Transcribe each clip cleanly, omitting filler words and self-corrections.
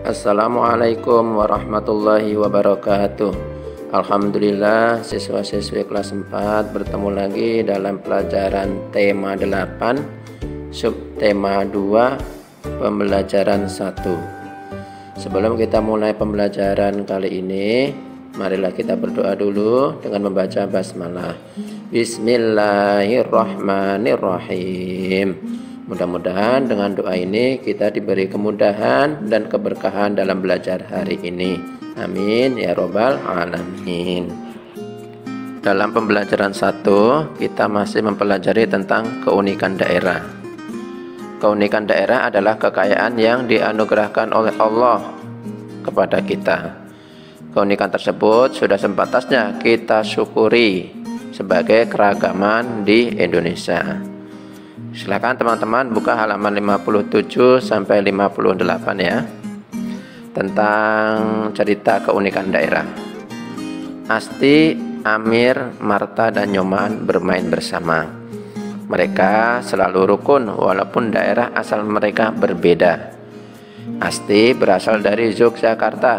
Assalamualaikum warahmatullahi wabarakatuh. Alhamdulillah, siswa-siswi kelas 4 bertemu lagi dalam pelajaran tema 8 subtema 2 pembelajaran 1. Sebelum kita mulai pembelajaran kali ini, marilah kita berdoa dulu dengan membaca basmalah. Bismillahirrahmanirrahim. Mudah-mudahan dengan doa ini kita diberi kemudahan dan keberkahan dalam belajar hari ini. Amin ya robbal alamin. Dalam pembelajaran 1 kita masih mempelajari tentang keunikan daerah. Keunikan daerah adalah kekayaan yang dianugerahkan oleh Allah kepada kita. Keunikan tersebut sudah sepantasnya kita syukuri sebagai keragaman di Indonesia. Silakan teman-teman buka halaman 57 sampai 58 ya. Tentang cerita keunikan daerah. Asti, Amir, Marta dan Nyoman bermain bersama. Mereka selalu rukun walaupun daerah asal mereka berbeda. Asti berasal dari Yogyakarta.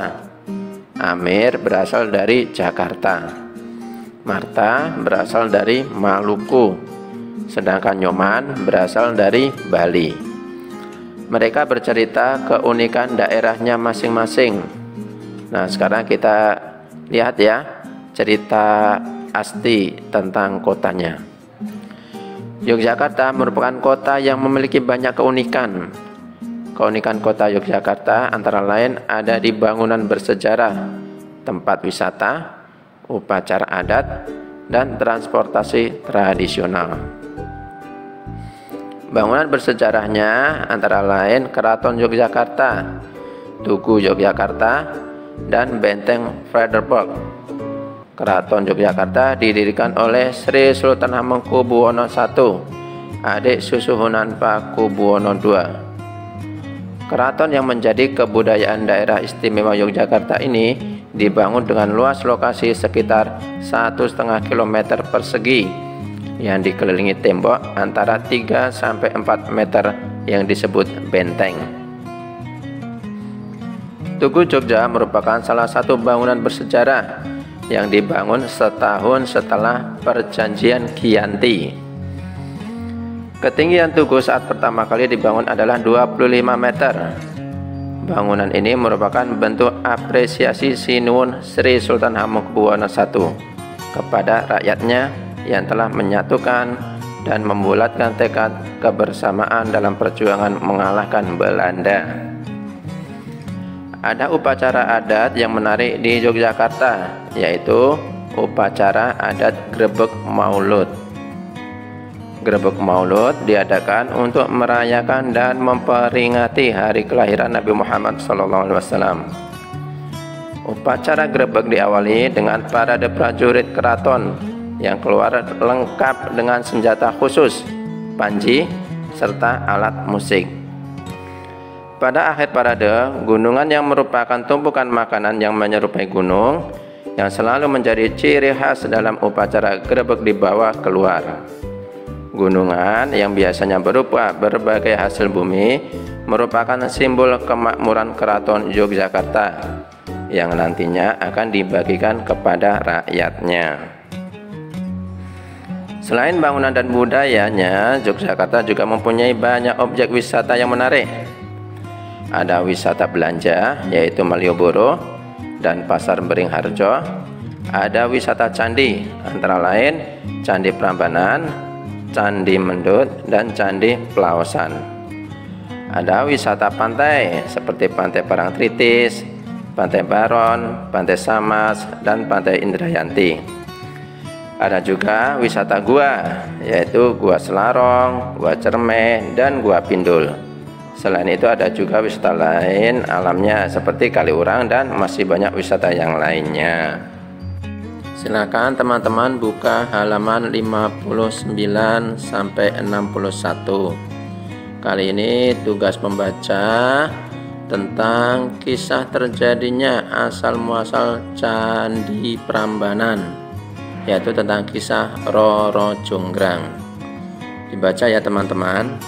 Amir berasal dari Jakarta. Marta berasal dari Maluku. Sedangkan Nyoman berasal dari Bali. Mereka bercerita keunikan daerahnya masing-masing. Nah, sekarang kita lihat ya cerita Asti tentang kotanya. Yogyakarta merupakan kota yang memiliki banyak keunikan. Keunikan kota Yogyakarta antara lain ada di bangunan bersejarah, tempat wisata, upacara adat, dan transportasi tradisional. Bangunan bersejarahnya antara lain Keraton Yogyakarta, Tugu Yogyakarta, dan Benteng Frederberg. Keraton Yogyakarta didirikan oleh Sri Sultan Hamengkubuwono I, adik Susuhunan Pakubuwono II. Keraton yang menjadi kebudayaan daerah istimewa Yogyakarta ini dibangun dengan luas lokasi sekitar 1,5 km persegi yang dikelilingi tembok antara 3 sampai 4 meter yang disebut benteng. Tugu Jogja merupakan salah satu bangunan bersejarah yang dibangun setahun setelah Perjanjian Giyanti. Ketinggian Tugu saat pertama kali dibangun adalah 25 meter. Bangunan ini merupakan bentuk apresiasi Sinuwun Sri Sultan Hamengkubuwono I kepada rakyatnya yang telah menyatukan dan membulatkan tekad kebersamaan dalam perjuangan mengalahkan Belanda. Ada upacara adat yang menarik di Yogyakarta, yaitu upacara adat Grebeg Maulud. Grebeg Maulud diadakan untuk merayakan dan memperingati hari kelahiran Nabi Muhammad SAW. Upacara grebeg diawali dengan parade prajurit keraton yang keluar lengkap dengan senjata khusus, panji, serta alat musik. Pada akhir parade, gunungan yang merupakan tumpukan makanan yang menyerupai gunung yang selalu menjadi ciri khas dalam upacara grebeg dibawa keluar. Gunungan yang biasanya berupa berbagai hasil bumi merupakan simbol kemakmuran Keraton Yogyakarta yang nantinya akan dibagikan kepada rakyatnya. Selain bangunan dan budayanya, Yogyakarta juga mempunyai banyak objek wisata yang menarik. Ada wisata belanja, yaitu Malioboro dan Pasar Beringharjo. Ada wisata candi, antara lain Candi Prambanan, Candi Mendut, dan Candi Plaosan. Ada wisata pantai, seperti Pantai Parangtritis, Pantai Baron, Pantai Samas, dan Pantai Indrayanti. Ada juga wisata gua, yaitu Gua Selarong, Gua Cermeh, dan Gua Pindul. Selain itu ada juga wisata lain alamnya seperti Kaliurang dan masih banyak wisata yang lainnya. Silakan teman-teman buka halaman 59 sampai 61. Kali ini tugas membaca tentang kisah terjadinya asal muasal Candi Prambanan, yaitu tentang kisah Roro Jonggrang. Dibaca ya teman-teman.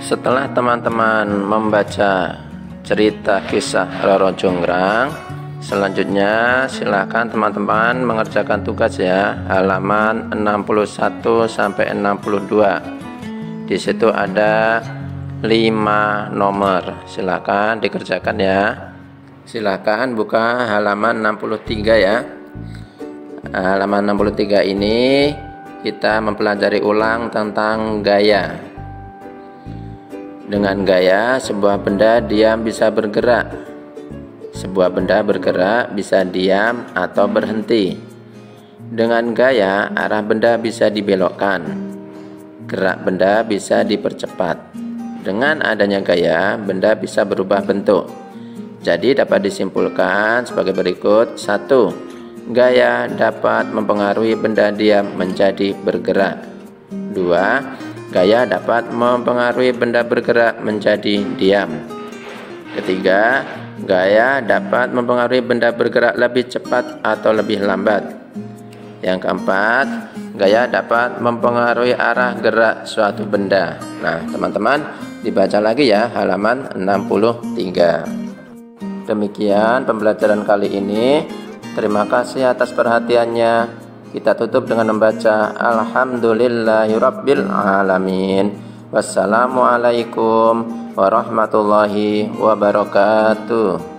Setelah teman-teman membaca cerita kisah Roro Jonggrang. Selanjutnya silakan teman-teman mengerjakan tugas ya, halaman 61 sampai 62. Di situ ada 5 nomor. Silakan dikerjakan ya. Silakan buka halaman 63 ya. Halaman 63 ini kita mempelajari ulang tentang gaya. Dengan gaya, sebuah benda diam bisa bergerak. Sebuah benda bergerak bisa diam atau berhenti. Dengan gaya, arah benda bisa dibelokkan. Gerak benda bisa dipercepat. Dengan adanya gaya, benda bisa berubah bentuk. Jadi dapat disimpulkan sebagai berikut. 1. Gaya dapat mempengaruhi benda diam menjadi bergerak. 2. Gaya dapat mempengaruhi benda bergerak menjadi diam. Ketiga, gaya dapat mempengaruhi benda bergerak lebih cepat atau lebih lambat. Yang keempat, gaya dapat mempengaruhi arah gerak suatu benda. Nah, teman-teman, dibaca lagi ya halaman 63. Demikian pembelajaran kali ini. Terima kasih atas perhatiannya. Kita tutup dengan membaca Alhamdulillahirabbil alamin. Wassalamualaikum warahmatullahi wabarakatuh.